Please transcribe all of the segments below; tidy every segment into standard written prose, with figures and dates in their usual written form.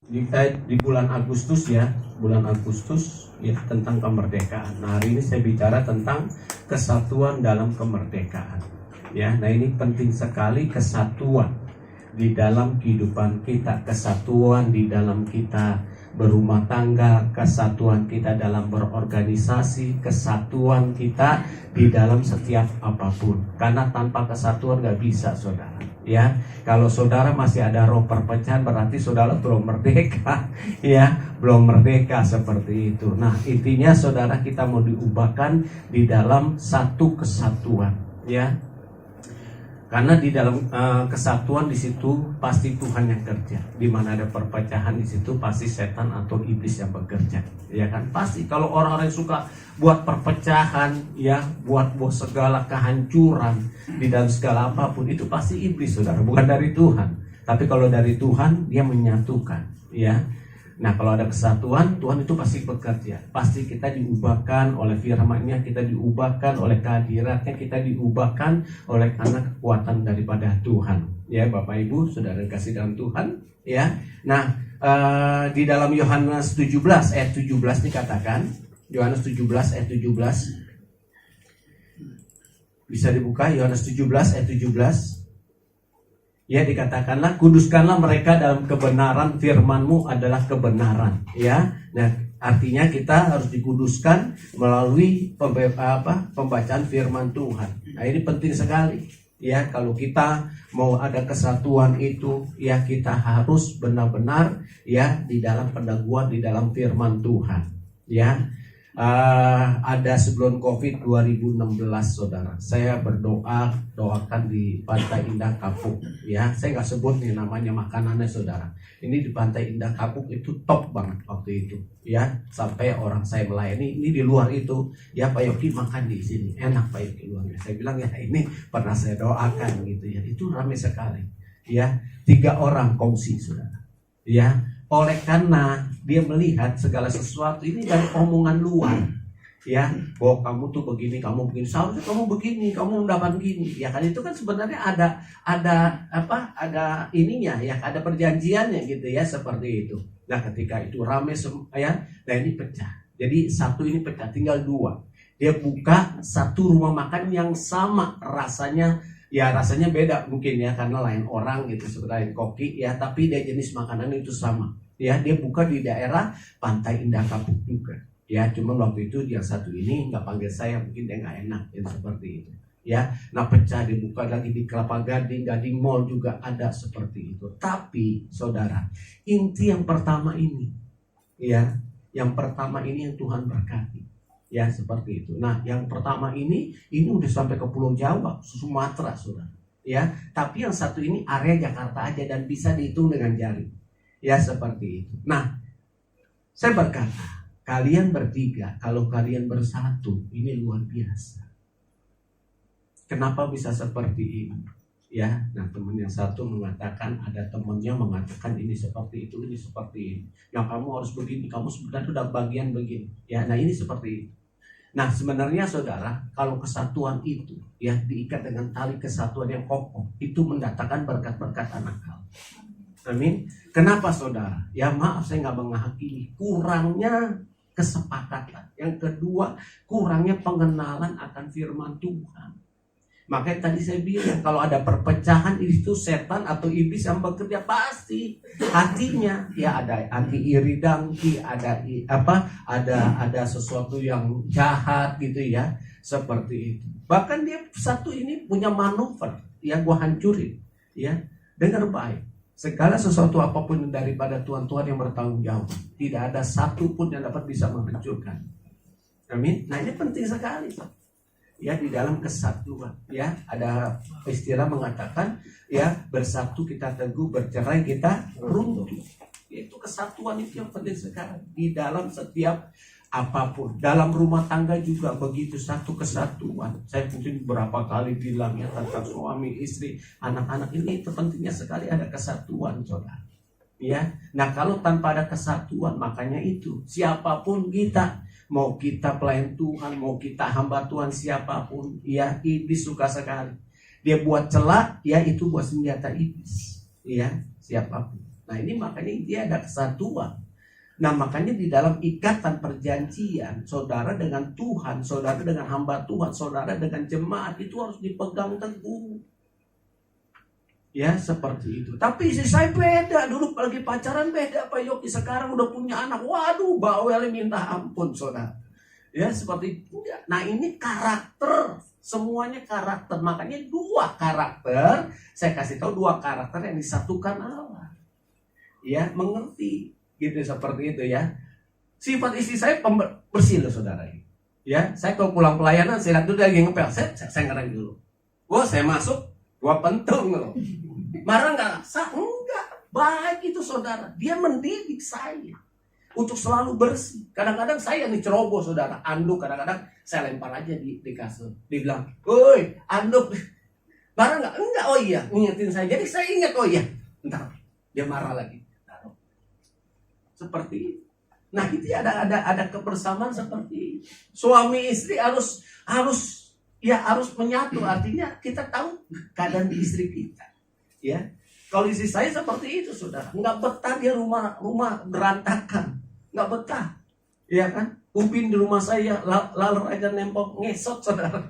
di bulan Agustus ya, tentang kemerdekaan. Nah, hari ini saya bicara tentang kesatuan dalam kemerdekaan. Ya, nah ini penting sekali, kesatuan di dalam kehidupan kita, kesatuan di dalam kita berumah tangga, kesatuan kita dalam berorganisasi, kesatuan kita di dalam setiap apapun. Karena tanpa kesatuan gak bisa, saudara. Ya, kalau saudara masih ada roh perpecahan, berarti saudara belum merdeka. Ya, belum merdeka seperti itu. Nah, intinya saudara, kita mau diubahkan di dalam satu kesatuan. Ya, karena di dalam kesatuan di situ pasti Tuhan yang kerja. Di mana ada perpecahan di situ pasti setan atau iblis yang bekerja. Ya kan? Pasti kalau orang-orang yang suka buat perpecahan, ya, buat segala kehancuran di dalam segala apapun, itu pasti iblis, saudara, bukan dari Tuhan. Tapi kalau dari Tuhan, dia menyatukan, ya. Nah, kalau ada kesatuan, Tuhan itu pasti bekerja. Pasti kita diubahkan oleh firman-Nya, kita diubahkan oleh kehadiratnya, kita diubahkan oleh karena kekuatan daripada Tuhan. Ya, Bapak Ibu, saudara kasih dalam Tuhan, ya. Nah, di dalam Yohanes 17 ayat 17 dikatakan, Yohanes 17 ayat 17. Bisa dibuka Yohanes 17 ayat 17. Ya, dikatakanlah, kuduskanlah mereka dalam kebenaran, firman-Mu adalah kebenaran. Ya, nah artinya kita harus dikuduskan melalui pembacaan firman Tuhan. Nah, ini penting sekali. Ya, kalau kita mau ada kesatuan itu, ya kita harus benar-benar ya di dalam pendaguan, di dalam firman Tuhan. Ya. Ada sebelum COVID 2016, saudara, saya doakan di Pantai Indah Kapuk. Ya, saya nggak sebut nih namanya makanannya, saudara. Ini di Pantai Indah Kapuk itu top banget waktu itu. Ya, sampai orang saya melayani ini di luar itu. Ya, Pak Yogi makan di sini, enak Pak Yogi luarnya. Saya bilang ya ini pernah saya doakan gitu ya. Itu ramai sekali. Ya, 3 orang kongsi, saudara. Ya. Oleh karena dia melihat segala sesuatu ini dari omongan luar, ya, bahwa kamu tuh begini, kamu begini, seharusnya kamu begini, kamu mendapat begini, ya kan, itu kan sebenarnya ada ininya, ya, ada perjanjiannya gitu ya, seperti itu. Nah, ketika itu rame ya, nah ini pecah. Jadi satu ini pecah, tinggal 2. Dia buka satu rumah makan yang sama rasanya. Ya, rasanya beda mungkin ya, karena lain orang gitu, seperti lain koki ya, tapi dia jenis makanan itu sama. Ya, dia buka di daerah Pantai Indah Kapuk juga. Ya, cuma waktu itu yang satu ini nggak panggil saya, mungkin dia nggak enak ya, seperti itu. Ya, nah pecah, dibuka lagi di Kelapa Gading Mall juga ada seperti itu. Tapi saudara, inti yang pertama ini, ya, yang pertama ini yang Tuhan berkati. Ya, seperti itu. Nah, yang pertama ini udah sampai ke Pulau Jawa, Sumatera, saudara. Ya, tapi yang satu ini area Jakarta aja dan bisa dihitung dengan jari. Ya, seperti itu. Nah, saya berkata, kalian bertiga, kalau kalian bersatu, ini luar biasa. Kenapa bisa seperti ini? Ya, nah teman yang satu mengatakan, ada temannya mengatakan ini seperti itu, ini seperti ini. Yang kamu harus begini, kamu sebenarnya udah bagian begini. Ya, nah ini seperti itu. Nah, sebenarnya saudara, kalau kesatuan itu ya diikat dengan tali kesatuan yang kokoh, itu mendatangkan berkat-berkat anak Allah. Amin. Kenapa, saudara? Ya maaf, saya nggak menghakimi. Kurangnya kesepakatan. Yang kedua, kurangnya pengenalan akan firman Tuhan. Makanya tadi saya bilang, kalau ada perpecahan itu setan atau iblis yang bekerja pasti. Hatinya ya ada anti iri dengki, ada sesuatu yang jahat gitu ya, seperti itu. Bahkan dia satu ini punya manuver, ya gua hancurin, ya. Dengar baik, segala sesuatu apapun daripada Tuhan yang bertanggung jawab, tidak ada satu pun yang dapat bisa menghancurkan. Amin. Nah, ini penting sekali. Ya, di dalam kesatuan, ya, ada istilah mengatakan ya, bersatu kita teguh, bercerai kita runtuh. Itu kesatuan itu yang penting sekali di dalam setiap apapun. Dalam rumah tangga juga begitu, satu kesatuan. Saya mungkin berapa kali bilang ya tentang suami, istri, anak-anak, ini itu pentingnya sekali ada kesatuan, saudara. Ya, nah kalau tanpa ada kesatuan, makanya itu siapapun kita, mau kita pelayan Tuhan, mau kita hamba Tuhan, siapapun, ya iblis suka sekali. Dia buat celah, ya itu buat senjata iblis. Ya, siapapun. Nah ini makanya dia ada kesatuan. Nah makanya di dalam ikatan perjanjian, saudara dengan Tuhan, saudara dengan hamba Tuhan, saudara dengan jemaat itu harus dipegang teguh. Ya seperti itu. Tapi istri saya beda, dulu lagi pacaran beda Pak Yogi, sekarang udah punya anak, waduh bawel minta ampun saudara. Ya seperti itu. Nah ini karakter, semuanya karakter. Makanya dua karakter, saya kasih tahu dua karakter yang disatukan Allah. Ya mengerti. Gitu seperti itu ya. Sifat istri saya bersih loh saudara. Ya, saya kalau pulang pelayanan saya lihat dulu dia lagi ngepel, saya ngerem dulu. Wah, saya masuk, gua pentung loh. Marah nggak? Enggak. Baik itu saudara. Dia mendidik saya untuk selalu bersih. Kadang-kadang saya yang diceroboh saudara, anduk kadang-kadang saya lempar aja di kasur. Dia bilang, "Woi, anduk." Marah nggak? Enggak. Oh iya, ngingetin saya. Jadi saya ingat, oh iya. Entar dia marah lagi. Seperti itu. Nah itu ada kebersamaan seperti itu. Suami istri harus menyatu. Artinya kita tahu keadaan di istri kita. Ya, kalau istri saya seperti itu saudara, nggak betah dia rumah berantakan, nggak betah, ya kan? Upin di rumah saya lalu aja nempel ngesot saudara.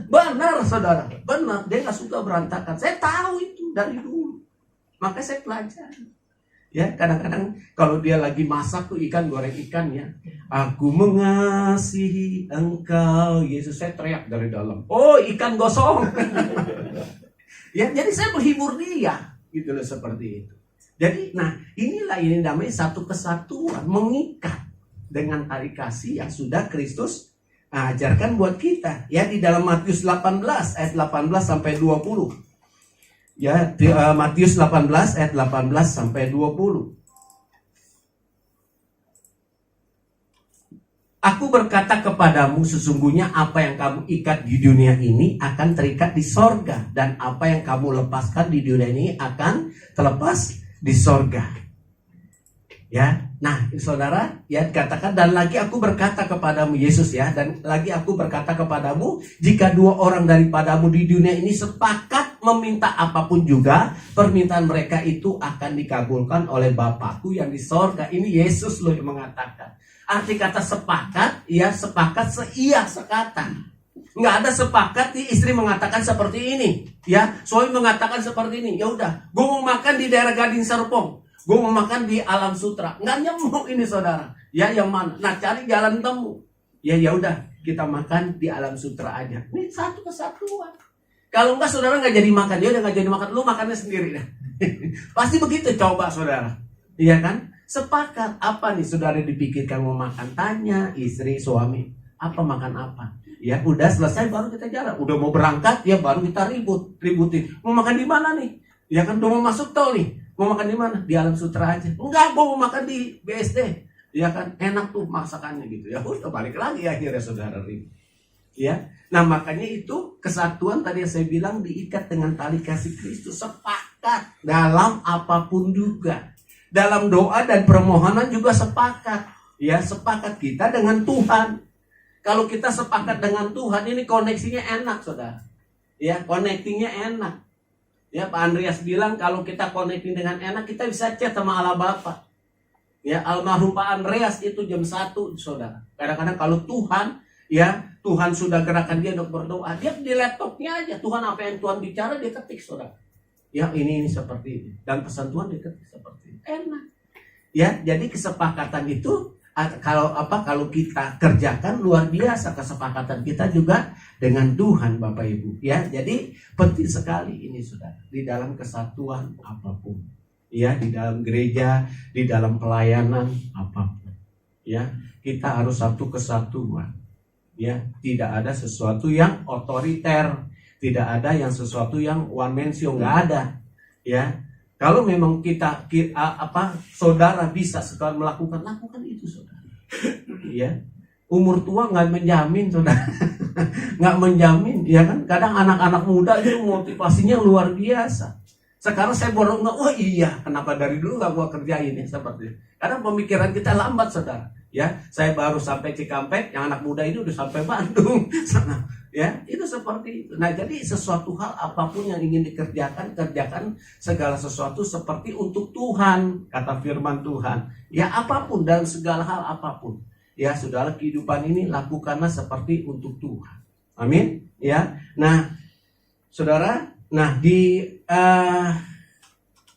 Benar saudara, benar dia nggak suka berantakan. Saya tahu itu dari dulu, makanya saya pelajari. Ya, kadang-kadang kalau dia lagi masak tuh ikan goreng ikan ya. Aku mengasihi engkau, Yesus, saya teriak dari dalam. Oh, ikan gosong. Ya, jadi saya menghibur dia, gitu loh seperti itu. Jadi, nah inilah ini namanya satu kesatuan, mengikat dengan tali kasih yang sudah Kristus ajarkan buat kita. Ya, di dalam Matius 18 ayat 18 sampai 20. Ya, Matius 18 ayat 18 sampai 20. Aku berkata kepadamu, sesungguhnya apa yang kamu ikat di dunia ini akan terikat di sorga, dan apa yang kamu lepaskan di dunia ini akan terlepas di sorga. Ya, nah saudara, ya katakan, dan lagi aku berkata kepadamu, Yesus ya, dan lagi aku berkata kepadamu, jika dua orang daripadamu di dunia ini sepakat meminta apapun juga, permintaan mereka itu akan dikabulkan oleh Bapakku yang di sorga. Ini Yesus loh yang mengatakan. Arti kata sepakat, ya sepakat seia sekata. Nggak ada sepakat di istri mengatakan seperti ini, ya suami mengatakan seperti ini. Ya udah, gue mau makan di daerah Gading Serpong, gue mau makan di Alam Sutra. Nggak nyambung ini saudara. Ya yang mana? Nah cari jalan temu. Ya udah, kita makan di Alam Sutra aja. Ini satu kesatuan. Kalau enggak saudara nggak jadi makan, dia udah nggak jadi makan, lu makannya sendiri dah. Pasti begitu, coba saudara, iya kan? Sepakat apa nih saudara dipikirkan mau makan, tanya istri suami apa makan apa. Ya udah selesai baru kita jalan. Udah mau berangkat ya baru kita ributin. Mau makan di mana nih? Ya kan udah mau masuk tol nih. Mau makan di mana? Di Alam Sutra aja. Enggak, gua mau makan di BSD. Ya kan enak tuh masakannya gitu. Ya udah balik lagi akhirnya saudara ribut. Ya, nah makanya itu kesatuan tadi yang saya bilang diikat dengan tali kasih Kristus, sepakat dalam apapun juga, dalam doa dan permohonan juga sepakat. Ya, sepakat kita dengan Tuhan. Kalau kita sepakat dengan Tuhan, ini koneksinya enak, saudara. Ya, connectingnya enak. Ya, Pak Andreas bilang kalau kita connecting dengan enak, kita bisa chat sama Allah Bapa. Ya, almarhum Pak Andreas itu jam 1, saudara. Kadang-kadang kalau Tuhan, ya Tuhan sudah gerakan dia untuk berdoa, dia di laptopnya aja Tuhan apa yang Tuhan bicara dia ketik saudara. Ya ini seperti ini, dan pesan Tuhan dia ketik seperti ini. Enak. Ya jadi kesepakatan itu kalau kita kerjakan luar biasa, kesepakatan kita juga dengan Tuhan Bapak Ibu. Ya jadi penting sekali ini saudara di dalam kesatuan apapun. Ya di dalam gereja, di dalam pelayanan apapun. Ya kita harus satu kesatuan. Ya, tidak ada sesuatu yang otoriter, tidak ada yang sesuatu yang one man show, nggak ada. Ya, kalau memang kita saudara bisa sekali lakukan itu saudara. Ya, umur tua nggak menjamin saudara, nggak menjamin. Ya kan, kadang anak-anak muda itu motivasinya luar biasa. Sekarang saya baru oh iya, kenapa dari dulu nggak gua kerjain ya seperti itu. Karena pemikiran kita lambat saudara. Ya, saya baru sampai Cikampek, yang anak muda ini udah sampai Bandung sana. Ya, itu seperti itu. Nah, jadi sesuatu hal apapun yang ingin dikerjakan, kerjakan segala sesuatu seperti untuk Tuhan, kata firman Tuhan. Ya, apapun dan segala hal apapun. Ya, saudara, kehidupan ini lakukanlah seperti untuk Tuhan. Amin. Ya. Nah, saudara, di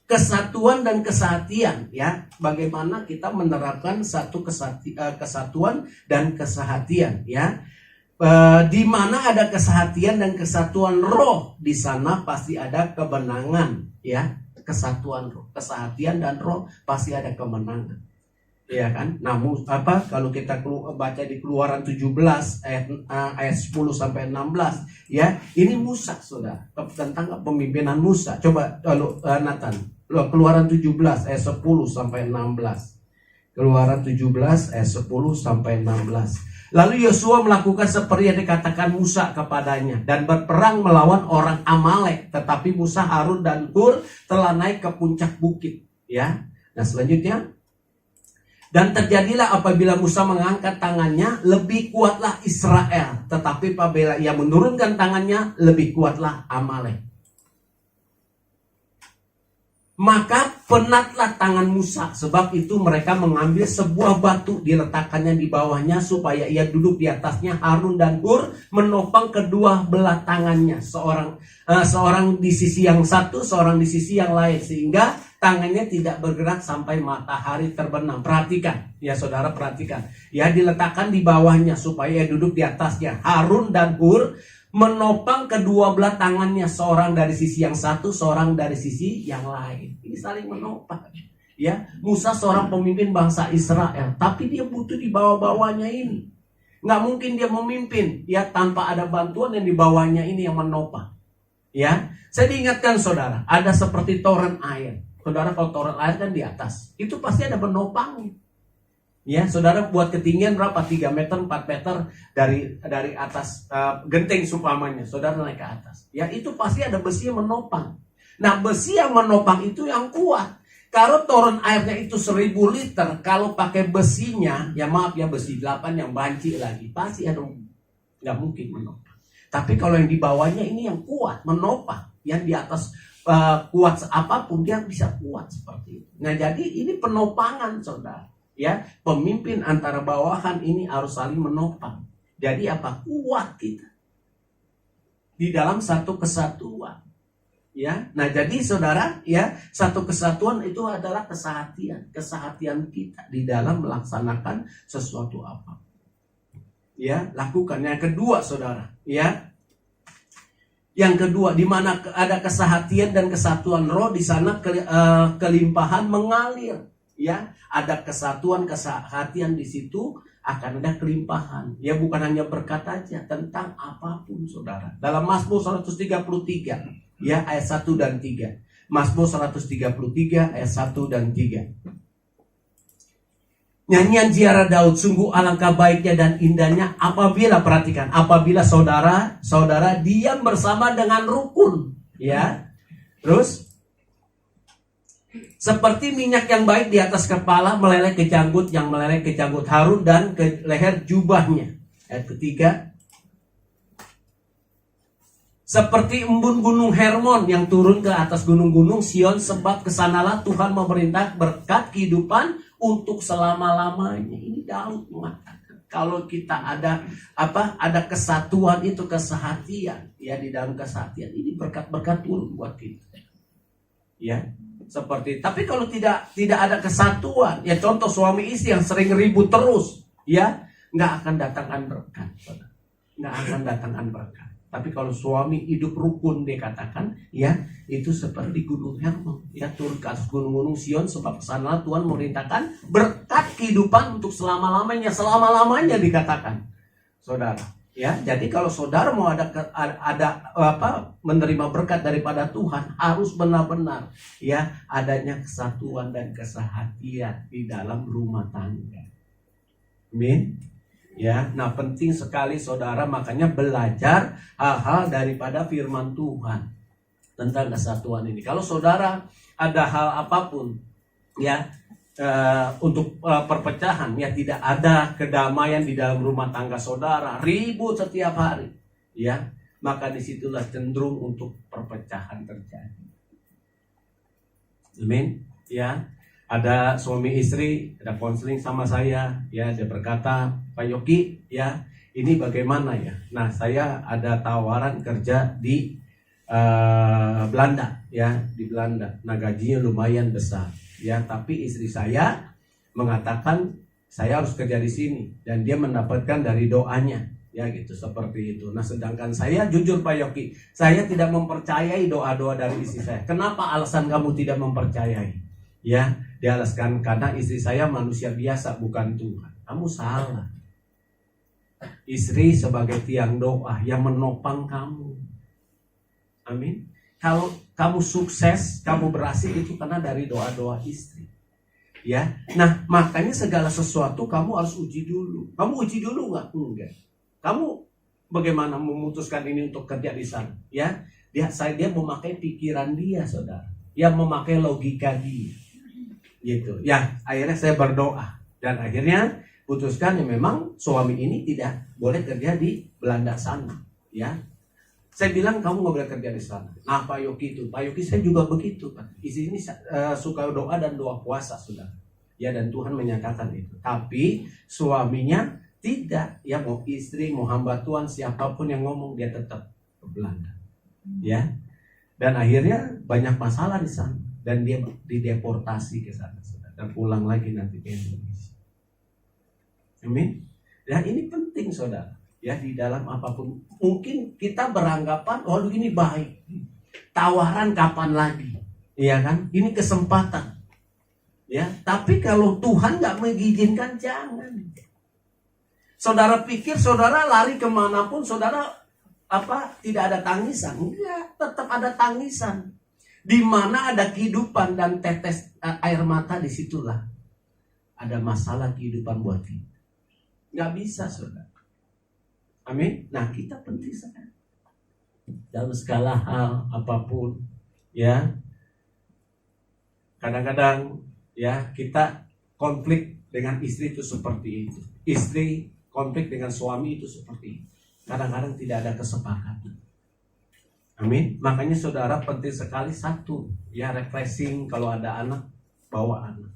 kesatuan dan kesehatian, ya, bagaimana kita menerapkan satu kesatuan dan kesehatian, ya. Di mana ada kesehatian dan kesatuan roh, di sana pasti ada kemenangan, ya. Kesatuan roh, kesehatian dan roh pasti ada kemenangan, ya kan. Namun kalau kita baca di Keluaran 17 ayat 10 sampai 16, ya, ini Musa, saudara, tentang pemimpinan Musa. Coba kalau Nathan, Keluaran 17 ayat 10 sampai 16. Keluaran 17 ayat 10 sampai 16. Lalu Yosua melakukan seperti yang dikatakan Musa kepadanya dan berperang melawan orang Amalek. Tetapi Musa, Harun dan Hur telah naik ke puncak bukit. Ya, nah selanjutnya. Dan terjadilah apabila Musa mengangkat tangannya, lebih kuatlah Israel. Tetapi apabila ia menurunkan tangannya, lebih kuatlah Amalek. Maka penatlah tangan Musa, sebab itu mereka mengambil sebuah batu, diletakkannya di bawahnya supaya ia duduk di atasnya. Harun dan Hur menopang kedua belah tangannya, seorang di sisi yang satu, seorang di sisi yang lain, sehingga tangannya tidak bergerak sampai matahari terbenam. Perhatikan, ya saudara, perhatikan. Ya, diletakkan di bawahnya supaya ia duduk di atasnya. Harun dan Hur menopang kedua belah tangannya, seorang dari sisi yang satu, seorang dari sisi yang lain. Ini saling menopang. Ya, Musa seorang pemimpin bangsa Israel, tapi dia butuh di bawah-bawahnya ini. Nggak mungkin dia memimpin ya tanpa ada bantuan yang di bawahnya ini yang menopang. Ya, saya diingatkan saudara, ada seperti toren air. Saudara, kalau toren air kan di atas, itu pasti ada penopangnya. Ya, saudara buat ketinggian berapa? 3 meter, 4 meter dari atas genteng sumpamanya. Saudara naik ke atas. Ya, itu pasti ada besi yang menopang. Nah, besi yang menopang itu yang kuat. Kalau toren airnya itu 1000 liter, kalau pakai besinya, ya maaf ya, besi 8 yang banci lagi, pasti ada, nggak mungkin menopang. Tapi kalau yang di bawahnya ini yang kuat, menopang. Yang di atas kuat apapun, dia bisa kuat seperti itu. Nah, jadi ini penopangan, saudara. Ya, pemimpin antara bawahan ini harus saling menopang. Jadi apa? Kuat kita di dalam satu kesatuan. Ya, nah jadi saudara, ya, satu kesatuan itu adalah kesehatian kita di dalam melaksanakan sesuatu apa. Ya, lakukan. Yang kedua, saudara, ya. Yang kedua, di mana ada kesehatian dan kesatuan roh, di sana kelimpahan mengalir. Ya, ada kesatuan, kesehatian, di situ akan ada kelimpahan. Ya, bukan hanya berkat aja, tentang apapun, saudara. Dalam Mazmur 133, ya, ayat 1 dan 3. Mazmur 133 ayat 1 dan 3. Nyanyian ziarah Daud, sungguh alangkah baiknya dan indahnya apabila, perhatikan, apabila saudara diam bersama dengan rukun. Ya, terus seperti minyak yang baik di atas kepala meleleh ke janggut, yang meleleh ke janggut Harun dan ke leher jubahnya. Ayat ketiga. Seperti embun gunung Hermon yang turun ke atas gunung-gunung Sion, sebab kesanalah Tuhan memerintah berkat kehidupan untuk selama-lamanya. Ini Daud mengatakan, kalau kita ada kesatuan, itu kesehatian, ya, di dalam kesehatian ini berkat-berkat turun buat kita. Ya, seperti, tapi kalau tidak ada kesatuan, ya, contoh suami istri yang sering ribut terus, ya, nggak akan datangkan berkat, nggak akan datangkan berkat. Tapi kalau suami hidup rukun, dia katakan, ya, itu seperti gunung Hermon, ya, turun ke atas gunung-gunung Sion, sebab kesana Tuhan memerintahkan berkat kehidupan untuk selama-lamanya dikatakan, saudara. Ya, jadi kalau saudara mau ada menerima berkat daripada Tuhan, harus benar-benar, ya, adanya kesatuan dan kesehatian di dalam rumah tangga. Amin. Ya, nah penting sekali saudara, makanya belajar hal-hal daripada firman Tuhan tentang kesatuan ini. Kalau saudara ada hal apapun, ya, untuk perpecahan, ya, tidak ada kedamaian di dalam rumah tangga saudara, ribut setiap hari, ya, maka disitulah cenderung untuk perpecahan terjadi. Amin. Ya, ada suami istri, ada konseling sama saya, ya, dia berkata, Pak Yogi, ya, ini bagaimana ya? Nah, saya ada tawaran kerja di Belanda, ya, di Belanda. Nah, gajinya lumayan besar, ya, tapi istri saya mengatakan saya harus kerja di sini dan dia mendapatkan dari doanya, ya, gitu, seperti itu. Nah, sedangkan saya jujur Pak Yogi, saya tidak mempercayai doa-doa dari istri saya. Kenapa alasan kamu tidak mempercayai? Ya, dia alaskan karena istri saya manusia biasa, bukan Tuhan. Kamu salah. Istri sebagai tiang doa yang menopang kamu. Amin. Kalau kamu sukses, kamu berhasil, itu karena dari doa-doa istri. Ya, nah makanya segala sesuatu kamu harus uji dulu. Kamu uji dulu nggak? Enggak. Kamu bagaimana memutuskan ini untuk kerja di sana? Ya, dia memakai pikiran dia, saudara. Dia memakai logika dia, gitu. Ya, akhirnya saya berdoa dan akhirnya putuskan ya memang suami ini tidak boleh kerja di Belanda sana. Ya, saya bilang kamu nggak boleh kerja di sana. Nah, Pak Yogi itu, Pak Yogi saya juga begitu, Pak. Istri ini suka doa dan doa puasa, sudah. Ya, dan Tuhan menyatakan itu. Tapi suaminya tidak. Ya, mau istri, mau hamba Tuhan, siapapun yang ngomong dia tetap ke Belanda. Ya, dan akhirnya banyak masalah di sana dan dia dideportasi ke sana, sudah. Dan pulang lagi nanti ke Indonesia. Amin. Dan ini penting, saudara. Ya, di dalam apapun mungkin kita beranggapan oh ini baik, tawaran kapan lagi, iya kan, ini kesempatan, ya. Tapi kalau Tuhan nggak mengizinkan, jangan. Saudara pikir saudara lari kemanapun saudara tidak ada tangisan? Enggak, tetap ada tangisan. Di mana ada kehidupan dan tetes air mata, disitulah ada masalah kehidupan buat kita. Nggak bisa, saudara. Amin. Nah, kita penting sekali dalam segala hal apapun, ya. Kadang-kadang ya kita konflik dengan istri itu seperti itu. Istri konflik dengan suami itu seperti itu. Kadang-kadang tidak ada kesepakatan. Amin. Makanya saudara penting sekali satu, ya, refreshing. Kalau ada anak, bawa anak,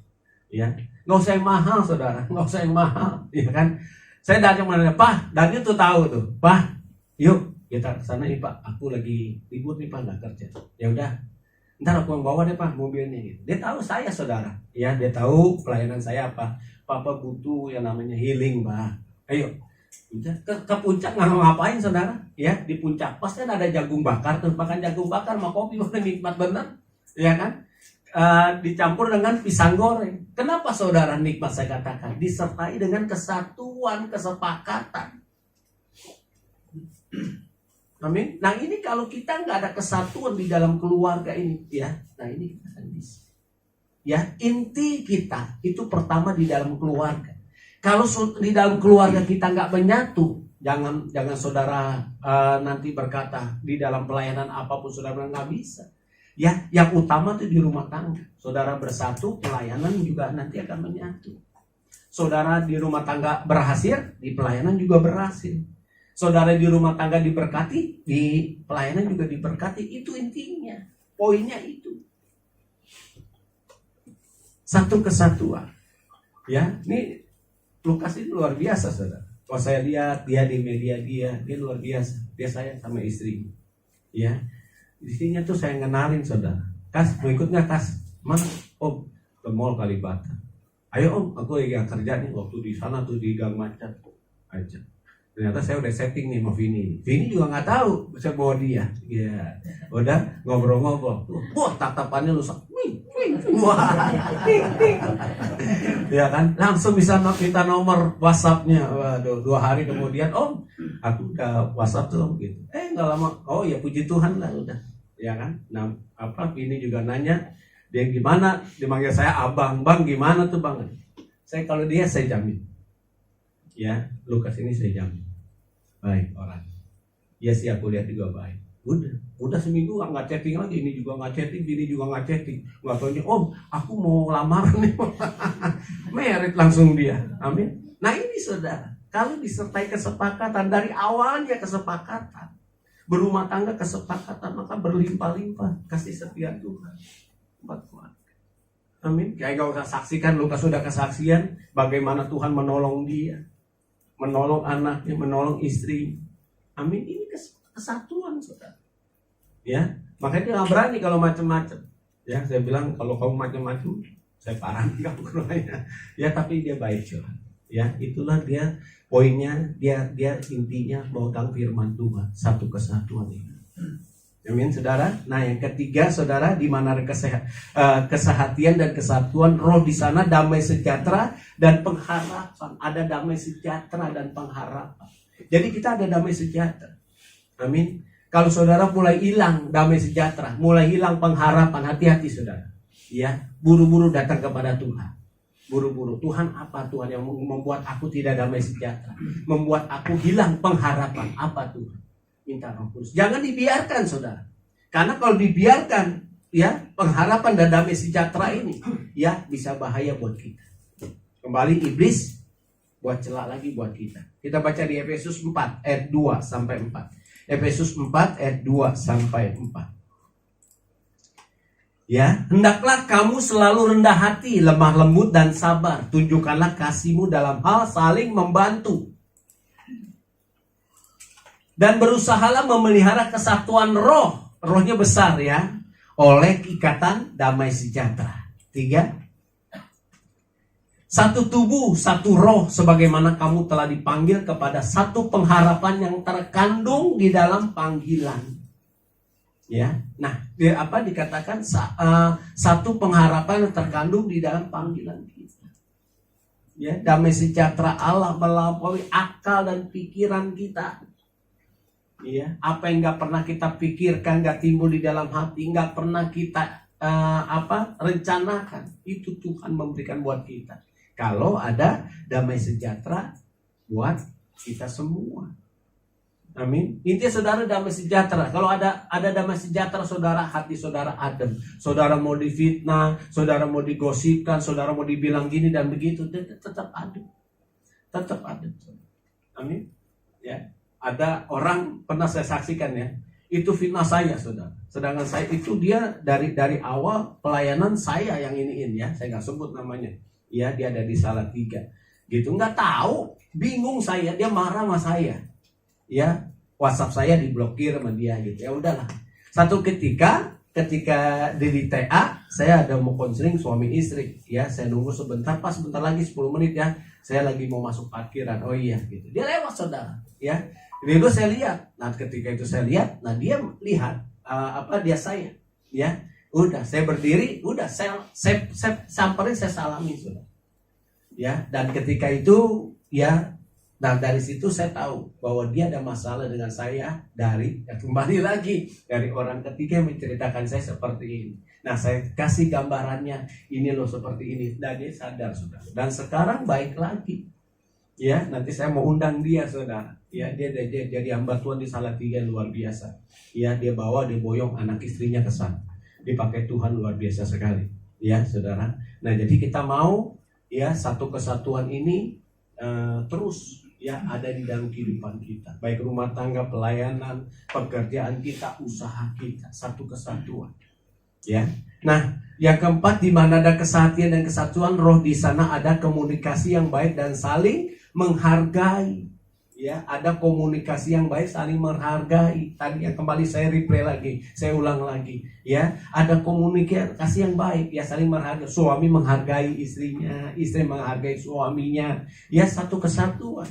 ya. Nggak usah yang mahal, saudara. Nggak usah yang mahal, ya kan. Saya datang menanya, Pak, dan itu tahu tuh, Pak, yuk kita ke sana nih Pak, aku lagi libur nih Pak, nggak kerja. Ya udah, ntar aku yang bawa deh Pak mobilnya gitu. Dia tahu saya, saudara, ya, dia tahu pelayanan saya apa. Papa butuh yang namanya healing, Pak. Ayo, udah ke puncak nggak ngapain, saudara? Ya, di puncak pasti ada jagung bakar, tuh makan jagung bakar sama kopi, udah nikmat bener, ya kan? Dicampur dengan pisang goreng. Kenapa, saudara, nikmat? Saya katakan disertai dengan kesatuan, kesepakatan. Amin. Nah, ini kalau kita nggak ada kesatuan di dalam keluarga ini, ya, nah ini kita akan bisa. Ya, inti kita itu pertama di dalam keluarga. Kalau di dalam keluarga kita nggak menyatu, jangan saudara nanti berkata di dalam pelayanan apapun saudara nggak bisa. Ya, yang utama itu di rumah tangga. Saudara bersatu, pelayanan juga nanti akan menyatu. Saudara di rumah tangga berhasil, di pelayanan juga berhasil. Saudara di rumah tangga diberkati, di pelayanan juga diberkati. Itu intinya. Poinnya itu. Satu kesatuan. Ya, ini Lukas ini luar biasa, saudara. Kalau saya lihat dia di media dia luar biasa. Dia sayang sama istrinya. Ya. Di sini tuh saya ngenalin, saudara. Kas, mau ikut nggak, Kas? Mana? Om, ke mall Kalibata. Ayo Om, aku lagi kerja nih. Waktu di sana tuh di Gang Macan aja. Ternyata saya udah setting nih sama Vini. Vini juga nggak tahu saya bawa dia. Ya, udah ngobrol-ngobrol. Wah, tatapannya lusak. Wah, ya kan? Langsung bisa minta nomor WhatsApp-nya. Waduh, 2 hari kemudian, Om, aku udah WhatsApp tuh, gitu. Nggak lama. Oh ya, puji Tuhan lah, udah. Ya kan? Nah, ini juga nanya, dia gimana? Dia manggil saya abang, Bang gimana tuh Bang? Saya kalau dia saya jamin. Ya, Lukas ini saya jamin. Baik orang. Ya sih, aku lihat juga baik. Udah seminggu nggak chatting lagi, ini juga nggak chatting, ini juga nggak chatting. Nggak taunya, Om, aku mau lamaran nih. Merit langsung dia. Amin. Nah ini, saudara, Kalau disertai kesepakatan, dari awalnya kesepakatan, berumah tangga kesepakatan, maka berlimpah-limpah kasih setia Tuhan buat keluarga. Amin. Kayak gak usah saksikan, Lukas sudah kesaksian bagaimana Tuhan menolong dia, menolong anaknya, menolong istri. Amin. Ini kesatuan, saudara. Ya, makanya dia gak berani kalau macam-macam. Ya, saya bilang kalau kamu macam-macam, saya parahin kamu keluarnya. Ya, tapi dia baik, saudara. Ya, itulah dia poinnya, dia intinya memegang firman Tuhan, satu kesatuan ini. Amin, saudara. Nah, yang ketiga, saudara, di mana ada kesehatian dan kesatuan roh di sana, damai sejahtera dan pengharapan. Ada damai sejahtera dan pengharapan. Jadi kita ada damai sejahtera. Amin. Kalau saudara mulai hilang damai sejahtera, mulai hilang pengharapan, hati-hati saudara. Ya, buru-buru datang kepada Tuhan. Buru-buru, Tuhan apa Tuhan yang membuat aku tidak damai sejahtera, membuat aku hilang pengharapan? Apa Tuhan? Minta Roh Kudus. Jangan dibiarkan, saudara. Karena kalau dibiarkan, ya, pengharapan dan damai sejahtera ini, ya, bisa bahaya buat kita. Kembali iblis buat celak lagi buat kita. Kita baca di Efesus 4 ayat 2 sampai 4. Efesus 4 ayat 2 sampai 4. Ya, hendaklah kamu selalu rendah hati, lemah lembut dan sabar. Tunjukkanlah kasihmu dalam hal saling membantu. Dan berusahalah memelihara kesatuan roh. Rohnya besar, ya. Oleh ikatan damai sejahtera. 3. Satu tubuh, satu roh, sebagaimana kamu telah dipanggil kepada satu pengharapan yang terkandung di dalam panggilan. Ya, nah, apa dikatakan satu pengharapan yang terkandung di dalam panggilan kita. Ya, damai sejahtera Allah melampaui akal dan pikiran kita. Ya, apa yang nggak pernah kita pikirkan, nggak timbul di dalam hati, nggak pernah kita rencanakan, itu Tuhan memberikan buat kita. Kalau ada damai sejahtera buat kita semua. Amin. Intinya saudara damai sejahtera. Kalau ada damai sejahtera, saudara, hati saudara adem. Saudara mau difitnah, saudara mau digosipkan, saudara mau dibilang gini dan begitu, tetap adem. Tetap adem. Amin. Ya. Ada orang pernah saya saksikan, ya. Itu fitnah saya, saudara. Sedangkan saya itu dia dari awal pelayanan saya yang iniin, ya. Saya nggak sebut namanya. Ya, dia ada di Salatiga. Gitu, nggak tahu, bingung saya, dia marah sama saya. Ya, WhatsApp saya diblokir sama dia gitu. Ya udahlah. Satu ketika di TA, saya ada mau konseling suami istri. Ya, saya nunggu sebentar lagi 10 menit, ya. Saya lagi mau masuk parkiran. Oh iya gitu. Dia lewat, saudara. Ya. Lalu saya lihat. Nah, ketika itu saya lihat, nah dia lihat dia saya. Ya. Udah, saya berdiri, udah saya samperin, saya salami, saudara. Ya, dan ketika itu, ya, nah dari situ saya tahu bahwa dia ada masalah dengan saya kembali lagi dari orang ketiga yang menceritakan saya seperti ini. Nah, saya kasih gambarannya, ini loh seperti ini, dan dia sadar, saudara. Dan sekarang baik lagi. Ya, nanti saya mau undang dia, saudara. Ya, dia jadi hamba Tuhan di Salatiga luar biasa. Ya, dia boyong anak istrinya ke sana. Dipakai Tuhan luar biasa sekali. Ya, saudara. Nah, jadi kita mau, ya, satu kesatuan ini terus, ya, ada di dalam kehidupan kita, baik rumah tangga, pelayanan, pekerjaan kita, usaha kita, satu kesatuan. Ya, nah, yang keempat, di mana ada kesehatian dan kesatuan roh, di sana ada komunikasi yang baik dan saling menghargai. Ya, ada komunikasi yang baik, saling menghargai. Tadi yang kembali saya replay lagi, saya ulang lagi. Ya, ada komunikasi yang baik, ya, saling menghargai. Suami menghargai istrinya, istri menghargai suaminya. Ya, satu kesatuan.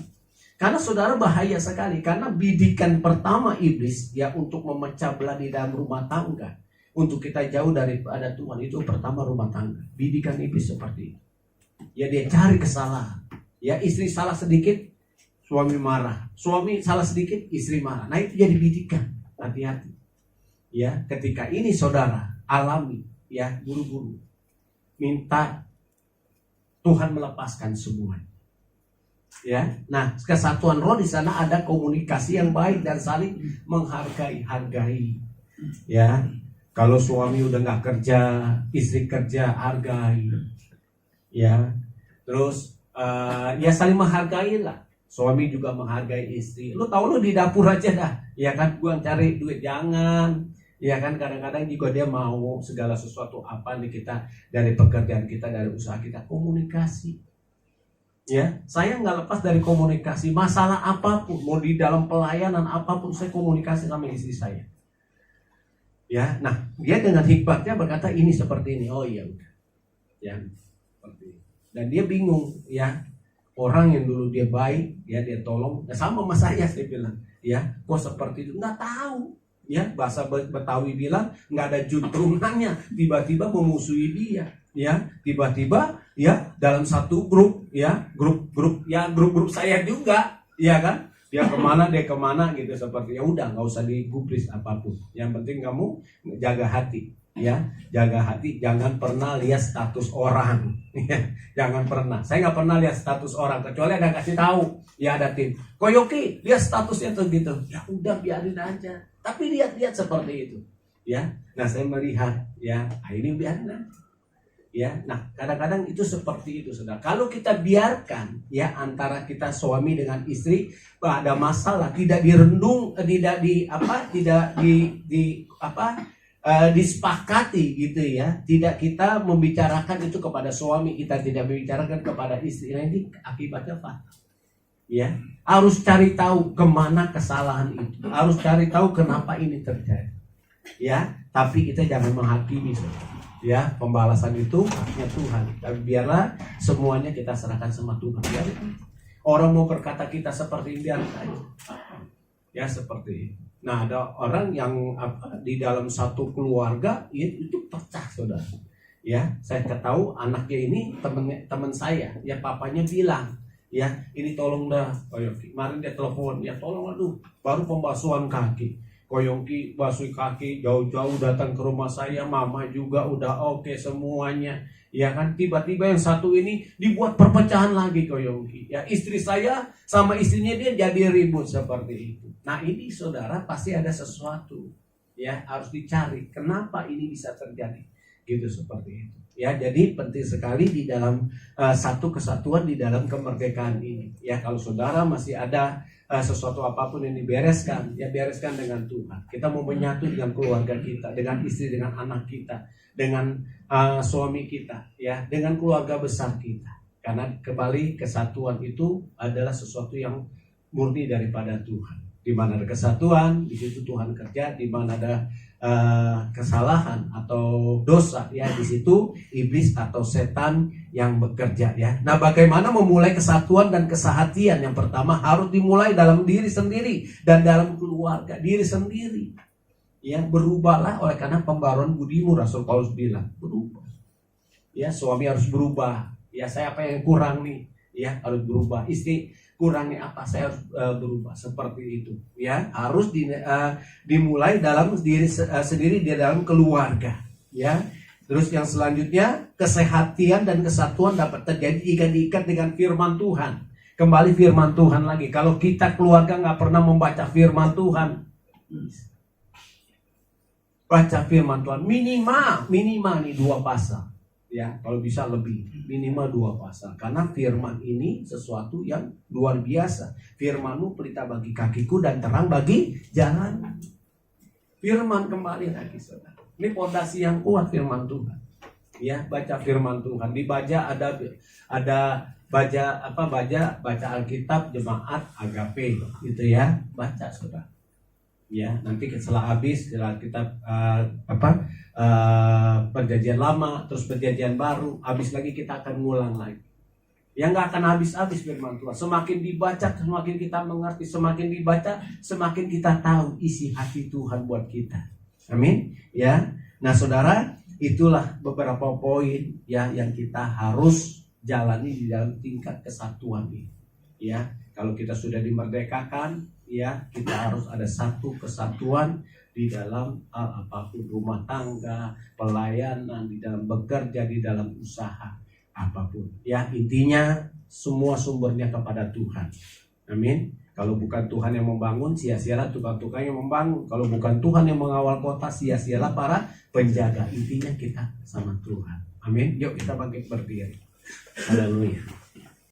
Karena saudara bahaya sekali, karena bidikan pertama iblis, ya, untuk memecah belah di dalam rumah tangga, untuk kita jauh daripada Tuhan, itu pertama rumah tangga. Bidikan iblis seperti itu. Ya, dia cari kesalahan. Ya, istri salah sedikit, suami marah. Suami salah sedikit, istri marah. Nah, itu jadi bidikan. Hati-hati. Ya, ketika ini saudara alami, ya, buru-buru minta Tuhan melepaskan semua. Ya, nah, kesatuan roh di sana ada komunikasi yang baik dan saling hargai. Ya, kalau suami udah nggak kerja, istri kerja, hargai. Ya, terus ya saling menghargai lah. Suami juga menghargai istri. Lu tahu lu di dapur aja dah, ya kan? Gua cari duit, jangan. Ya kan, kadang-kadang juga dia mau segala sesuatu apa nih kita dari pekerjaan kita, dari usaha kita, komunikasi. Ya, saya nggak lepas dari komunikasi. Masalah apapun, mau di dalam pelayanan apapun, saya komunikasi sama istri saya. Ya, nah dia dengan hikmatnya berkata ini seperti ini. Oh iya, udah. Ya, seperti ini. Dan dia bingung, ya. Orang yang dulu dia baik, ya dia tolong, ya sama saya bilang, ya kok seperti itu, nggak tahu, ya bahasa Betawi bilang nggak ada juntrungannya, tiba-tiba memusuhi dia, ya tiba-tiba, ya dalam satu grup, ya grup saya juga, ya kan, dia kemana gitu, seperti ya udah nggak usah digubris apapun, yang penting kamu jaga hati. Ya, jaga hati, jangan pernah lihat status orang. Ya, jangan pernah. Saya nggak pernah lihat status orang kecuali ada kasih tahu. Ya ada tim. Koyoki, lihat statusnya tuh gitu. Ya udah biarin aja. Tapi lihat seperti itu. Ya, nah saya melihat, ya ini biarin aja. Ya, nah kadang-kadang itu seperti itu, saudara. Kalau kita biarkan, ya antara kita suami dengan istri ada masalah, tidak direndung, tidak disepakati gitu ya, tidak kita membicarakan itu kepada suami, kita tidak membicarakan kepada istri, nah ini akibatnya fatal. Ya, harus cari tahu kemana kesalahan itu, harus cari tahu kenapa ini terjadi. Ya, tapi kita jangan menghakimi. Ya, pembalasan itu haknya Tuhan. Tapi biarlah semuanya kita serahkan sama Tuhan. Ya, orang mau berkata kita seperti ini, biar aja. Ya seperti itu. Nah ada orang yang di dalam satu keluarga itu pecah, saudara. Ya, saya ketahui anaknya ini teman saya, ya papanya bilang, ya ini tolong dah, Koyongki. Kemarin dia telepon, ya tolong aduh, baru pembasuhan kaki. Koyongki basuh kaki jauh-jauh datang ke rumah saya, mama juga udah oke semuanya. Ya kan, tiba-tiba yang satu ini dibuat perpecahan lagi Koyongki. Ya istri saya sama istrinya dia jadi ribut seperti itu. Nah ini saudara pasti ada sesuatu. Ya harus dicari kenapa ini bisa terjadi. Gitu seperti itu. Ya jadi penting sekali di dalam satu kesatuan di dalam kemerdekaan ini. Ya kalau saudara masih ada sesuatu apapun yang dibereskan, ya bereskan dengan Tuhan. Kita mau menyatu dengan keluarga kita, dengan istri, dengan anak kita, dengan suami kita, ya, dengan keluarga besar kita. Karena kembali kesatuan itu adalah sesuatu yang murni daripada Tuhan. Di mana ada kesatuan, di situ Tuhan kerja. Di mana ada kesalahan atau dosa, ya di situ iblis atau setan yang bekerja, ya. Nah, bagaimana memulai kesatuan dan kesehatian? Yang pertama harus dimulai dalam diri sendiri dan dalam keluarga diri sendiri. Ya, berubahlah oleh karena pembaruan budimu, Rasul Paulus bilang, berubah. Ya, suami harus berubah. Ya, saya apa yang kurang nih? Ya, harus berubah. Istri kurangnya apa, saya harus berubah seperti itu, ya harus dimulai dalam diri sendiri, di dalam keluarga, ya. Terus yang selanjutnya, kesehatan dan kesatuan dapat terjadi jika diikat dengan firman Tuhan. Kembali firman Tuhan lagi, kalau kita keluarga nggak pernah membaca firman Tuhan, baca firman Tuhan minimal nih 2 pasal. Ya, kalau bisa lebih, minimal 2 pasal. Karena firman ini sesuatu yang luar biasa. Firman-Mu pelita bagi kakiku dan terang bagi jalan. Firman kembali lagi, saudara. Ini fondasi yang kuat firman Tuhan. Ya, baca firman Tuhan. Dibaca baca Alkitab jemaat agape gitu ya. Baca, saudara. Ya, nanti setelah habis kita perjanjian lama, terus perjanjian baru, habis lagi kita akan ngulang lagi. Yang nggak akan habis-habis firman Tuhan. Semakin dibaca, semakin kita mengerti. Semakin dibaca, semakin kita tahu isi hati Tuhan buat kita. Amin. Ya. Nah, saudara, itulah beberapa poin ya yang kita harus jalani di dalam tingkat kesatuan ini. Ya, kalau kita sudah dimerdekakan, ya kita harus ada satu kesatuan di dalam apapun, rumah tangga, pelayanan, di dalam bekerja, di dalam usaha apapun. Ya intinya semua sumbernya kepada Tuhan. Amin. Kalau bukan Tuhan yang membangun, sia-sialah tukang-tukang yang membangun. Kalau bukan Tuhan yang mengawal kota, sia-sialah para penjaga. Intinya kita sama Tuhan. Amin. Yuk kita bangkit berdiri. Haleluya.